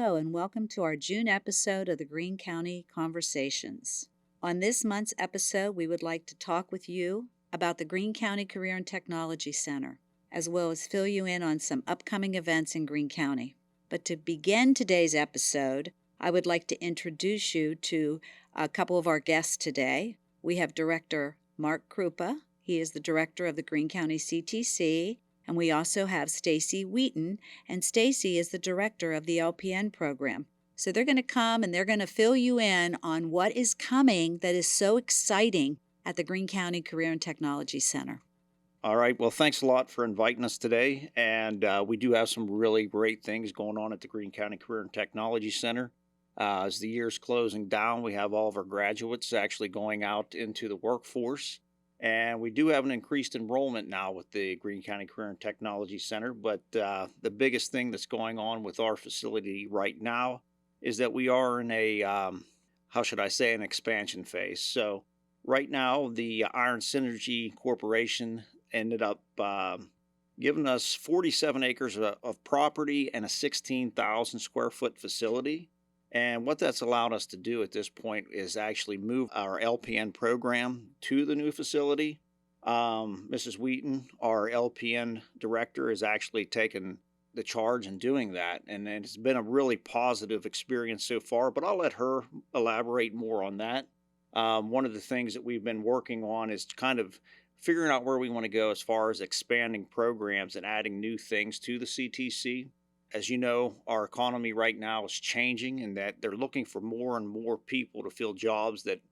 Hello, and welcome to our June episode of the Greene County Conversations. On this month's episode, we would like to talk with you about the Greene County Career and Technology Center, as well as fill you in on some upcoming events in Greene County. But to begin today's episode, I would like to introduce you to a couple of our guests today. We have Director Mark Krupa. He is the director of the Greene County CTC. And we also have Stacey Wheaton, and Stacey is the director of the LPN program. So they're going to come and they're going to fill you in on what is coming that is so exciting at the Greene County Career and Technology Center. All right. Well, thanks a lot for inviting us today. And we do have some really great things going on at the Greene County Career and Technology Center. As the year's closing down, we have all of our graduates actually going out into the workforce. And we do have an increased enrollment now with the Greene County Career and Technology Center. But the biggest thing that's going on with our facility right now is that we are in a, an expansion phase. So right now, the Iron Synergy Corporation ended up giving us 47 acres of property and a 16,000 square foot facility. And what that's allowed us to do at this point is actually move our LPN program to the new facility. Mrs. Wheaton, our LPN director, has actually taken the charge in doing that. And it's been a really positive experience so far, but I'll let her elaborate more on that. One of the things that we've been working on is kind of figuring out where we want to go as far as expanding programs and adding new things to the CTC. As you know, our economy right now is changing, and that they're looking for more and more people to fill jobs that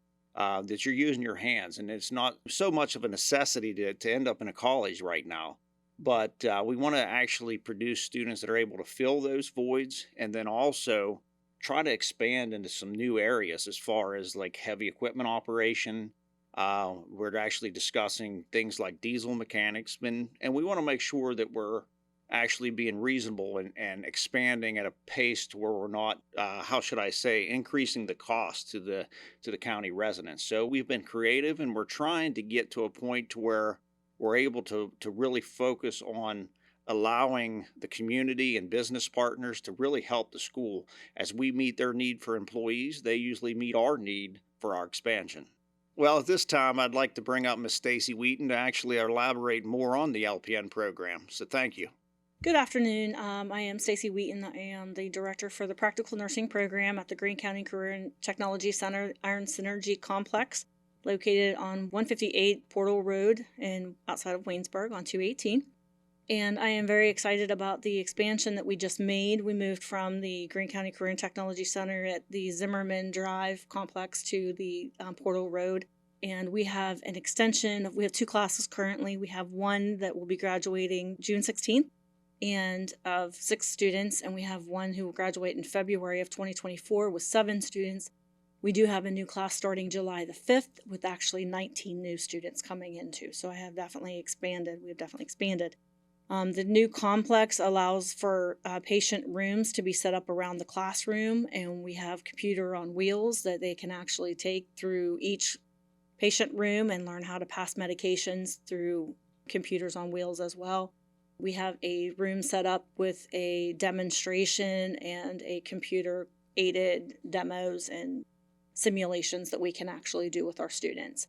you're using your hands. And it's not so much of a necessity to end up in a college right now. But we want to actually produce students that are able to fill those voids, and then also try to expand into some new areas as far as like heavy equipment operation. We're actually discussing things like diesel mechanics, and we want to make sure that we're actually being reasonable and expanding at a pace to where we're not, increasing the cost to the county residents. So we've been creative, and we're trying to get to a point to where we're able to really focus on allowing the community and business partners to really help the school. As we meet their need for employees, they usually meet our need for our expansion. Well, at this time, I'd like to bring up Ms. Stacey Wheaton to actually elaborate more on the LPN program. So thank you. Good afternoon. I am Stacey Wheaton. I am the director for the Practical Nursing Program at the Greene County Career and Technology Center Iron Synergy Complex, located on 158 Portal Road outside of Waynesburg on 218. And I am very excited about the expansion that we just made. We moved from the Greene County Career and Technology Center at the Zimmerman Drive complex to the Portal Road. And we have an extension. We have two classes currently. We have one that will be graduating June 16th. And of 6 students, and we have one who will graduate in February of 2024 with 7 students. We do have a new class starting July the 5th with actually 19 new students coming into. So we have definitely expanded. The new complex allows for patient rooms to be set up around the classroom, and we have computer on wheels that they can actually take through each patient room and learn how to pass medications through computers on wheels as well. We have a room set up with a demonstration and a computer-aided demos and simulations that we can actually do with our students.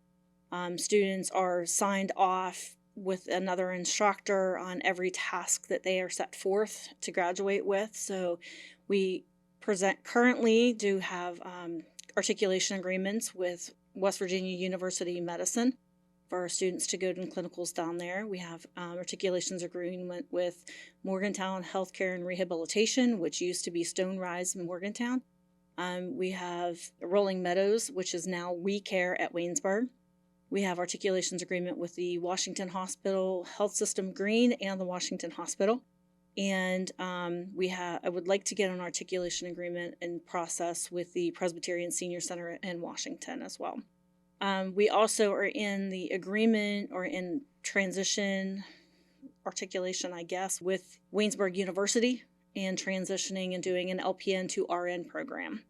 Students are signed off with another instructor on every task that they are set forth to graduate with. So we currently do have articulation agreements with West Virginia University Medicine for our students to go to clinicals down there. We have articulations agreement with Morgantown Healthcare and Rehabilitation, which used to be Stone Rise in Morgantown. We have Rolling Meadows, which is now We Care at Waynesburg. We have articulations agreement with the Washington Hospital Health System Greene and the Washington Hospital. And I would like to get an articulation agreement in process with the Presbyterian Senior Center in Washington as well. We also are in the agreement or in transition articulation, with Waynesburg University and transitioning and doing an LPN to RN program.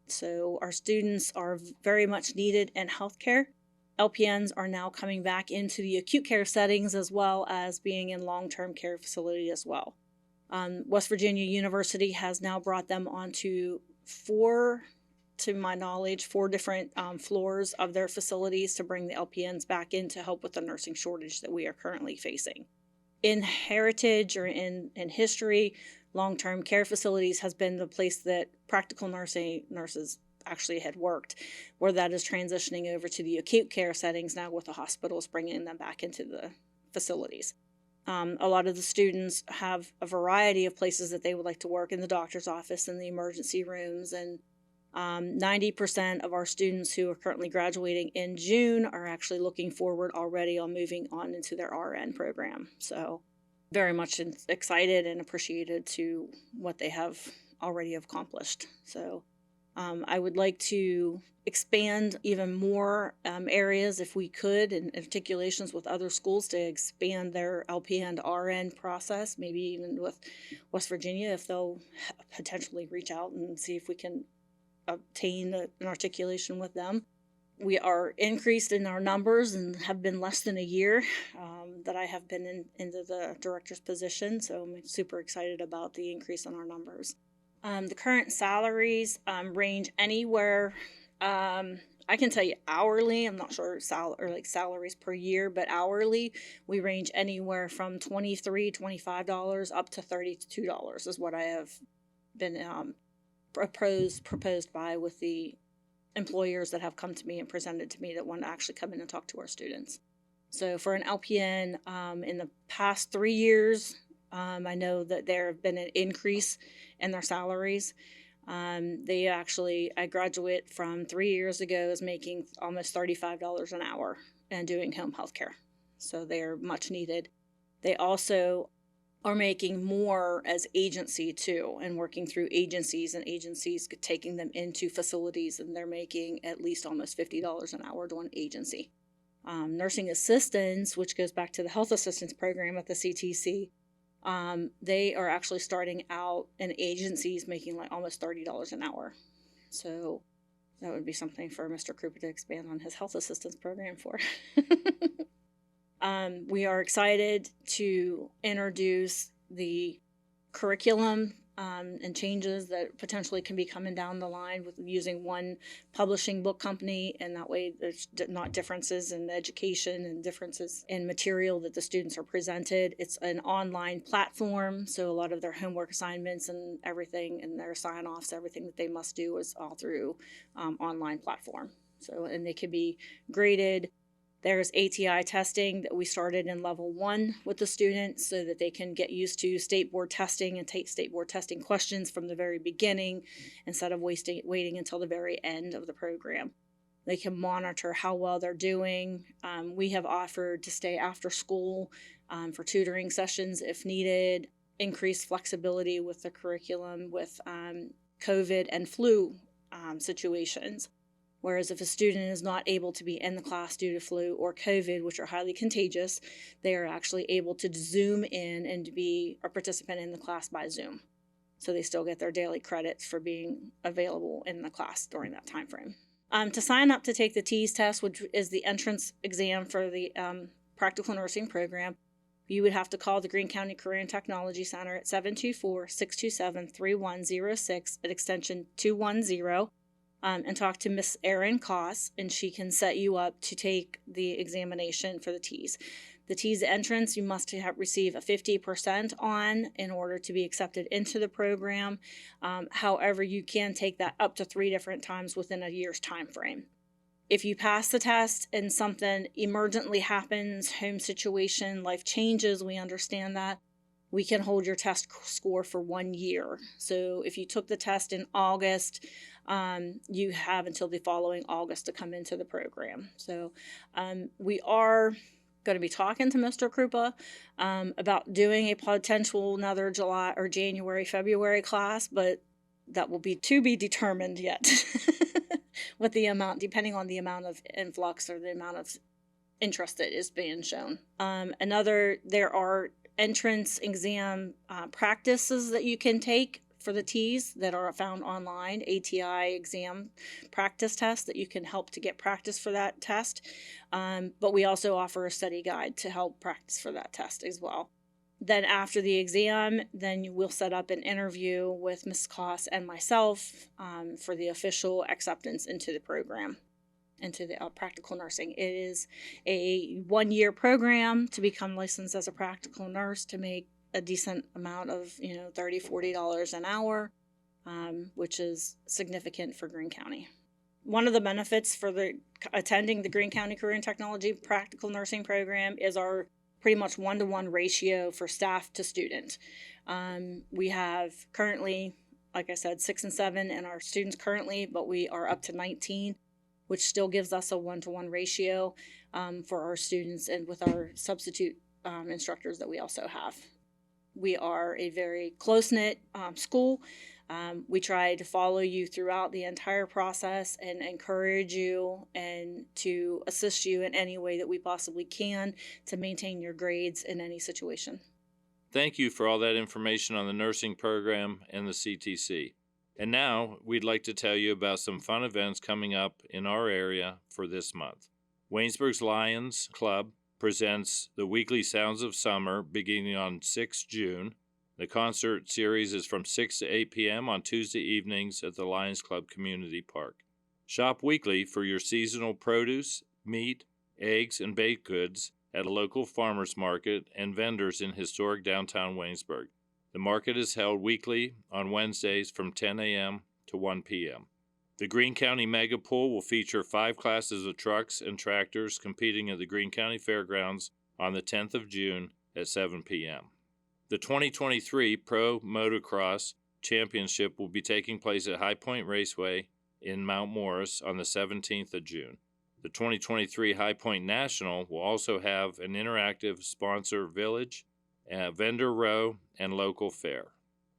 So our students are very much needed in healthcare. LPNs are now coming back into the acute care settings as well as being in long-term care facility as well. West Virginia University has now brought them onto four, to my knowledge, four different floors of their facilities to bring the LPNs back in to help with the nursing shortage that we are currently facing. In heritage or in history, long-term care facilities has been the place that practical nurses actually had worked, where that is transitioning over to the acute care settings now with the hospitals bringing them back into the facilities. A lot of the students have a variety of places that they would like to work, in the doctor's office and the emergency rooms, and 90% of our students who are currently graduating in June are actually looking forward already on moving on into their RN program. So very much excited and appreciated to what they have already accomplished. So I would like to expand even more areas if we could, and articulations with other schools to expand their LPN to RN process, maybe even with West Virginia, if they'll potentially reach out and see if we can obtain an articulation with them. We are increased in our numbers and have been less than a year that I have been into the director's position, so I'm super excited about the increase in our numbers. The current salaries range anywhere, I can tell you hourly, I'm not sure salaries per year, but hourly we range anywhere from $23, $25 up to $32 is what I have been proposed by with the employers that have come to me and presented to me that want to actually come in and talk to our students. So for an LPN, in the past 3 years, I know that there have been an increase in their salaries. I graduate from 3 years ago is making almost $35 an hour and doing home health care. So they are much needed. They also are making more as agency too, and working through agencies, and agencies taking them into facilities, and they're making at least almost $50 an hour doing agency. Nursing assistants, which goes back to the health assistance program at the CTC, they are actually starting out in agencies making like almost $30 an hour. So that would be something for Mr. Krupa to expand on his health assistance program for. We are excited to introduce the curriculum and changes that potentially can be coming down the line with using one publishing book company, and that way there's not differences in education and differences in material that the students are presented. It's an online platform, so a lot of their homework assignments and everything and their sign-offs, everything that they must do is all through online platform. So, and they can be graded. There's ATI testing that we started in level 1 with the students so that they can get used to state board testing and take state board testing questions from the very beginning instead of waiting until the very end of the program. They can monitor how well they're doing. We have offered to stay after school for tutoring sessions if needed, increased flexibility with the curriculum with COVID and flu situations. Whereas if a student is not able to be in the class due to flu or COVID, which are highly contagious, they are actually able to Zoom in and to be a participant in the class by Zoom. So they still get their daily credits for being available in the class during that time frame. To sign up to take the TEAS test, which is the entrance exam for the practical nursing program, you would have to call the Greene County Career and Technology Center at 724-627-3106 at extension 210. And talk to Miss Erin Koss, and she can set you up to take the examination for the TEAS. The TEAS entrance, you must receive a 50% on in order to be accepted into the program. However, you can take that up to 3 different times within a year's time frame. If you pass the test and something emergently happens, home situation, life changes, we understand that, we can hold your test score for 1 year. So if you took the test in August, you have until the following August to come into the program. So we are going to be talking to Mr. Krupa about doing a potential another July or January, February class, but that will be to be determined yet with the amount, depending on the amount of influx or the amount of interest that is being shown. There are entrance exam practices that you can take for the TEAS that are found online, ATI exam practice tests that you can help to get practice for that test. But we also offer a study guide to help practice for that test as well. Then after the exam, then we'll set up an interview with Ms. Koss and myself for the official acceptance into the program, into the practical nursing. It is a 1-year program to become licensed as a practical nurse, to make a decent amount of, $30, $40 an hour, which is significant for Greene County. One of the benefits for attending the Greene County Career and Technology Practical Nursing Program is our pretty much 1-to-1 ratio for staff to student. We have currently, like I said, 6 and 7 in our students currently, but we are up to 19, which still gives us a 1-to-1 ratio for our students, and with our substitute instructors that we also have. We are a very close-knit school. We try to follow you throughout the entire process and encourage you and to assist you in any way that we possibly can to maintain your grades in any situation. Thank you for all that information on the nursing program and the CTC. And now we'd like to tell you about some fun events coming up in our area for this month. Waynesburg's Lions Club presents the weekly Sounds of Summer beginning on 6 June. The concert series is from 6 to 8 p.m. on Tuesday evenings at the Lions Club Community Park. Shop weekly for your seasonal produce, meat, eggs, and baked goods at a local farmers market and vendors in historic downtown Waynesburg. The market is held weekly on Wednesdays from 10 a.m. to 1 p.m. The Greene County Mega Pool will feature 5 classes of trucks and tractors competing at the Greene County Fairgrounds on the 10th of June at 7 p.m. The 2023 Pro Motocross Championship will be taking place at High Point Raceway in Mount Morris on the 17th of June. The 2023 High Point National will also have an interactive sponsor village, vendor row, and local fair.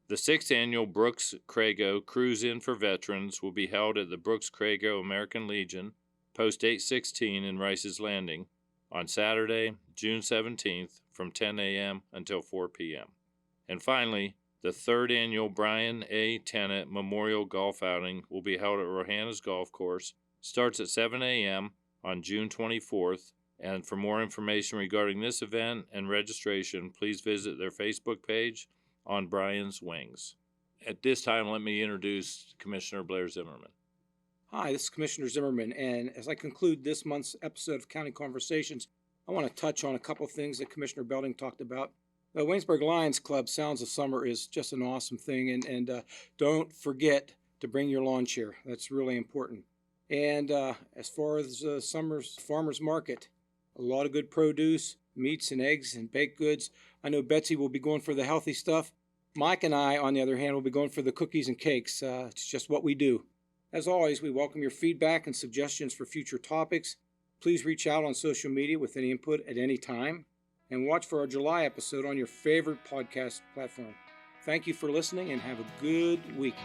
The 6th annual Brooks Crago Cruise-In for Veterans will be held at the Brooks Crago American Legion, Post 816 in Rice's Landing, on Saturday, June 17th from 10 a.m. until 4 p.m. And finally, the 3rd annual Brian A. Tennant Memorial Golf Outing will be held at Rohanna's Golf Course, starts at 7 a.m. on June 24th, and for more information regarding this event and registration, please visit their Facebook page on Brian's Wings. At this time, let me introduce Commissioner Blair Zimmerman. Hi, this is Commissioner Zimmerman, and as I conclude this month's episode of County Conversations, I want to touch on a couple of things that Commissioner Belding talked about. The Waynesburg Lions Club Sounds of Summer is just an awesome thing, and don't forget to bring your lawn chair. That's really important. And as far as summer's farmer's market, a lot of good produce, meats and eggs and baked goods. I know Betsy will be going for the healthy stuff. Mike and I, on the other hand, will be going for the cookies and cakes. It's just what we do. As always, we welcome your feedback and suggestions for future topics. Please reach out on social media with any input at any time. And watch for our July episode on your favorite podcast platform. Thank you for listening and have a good week.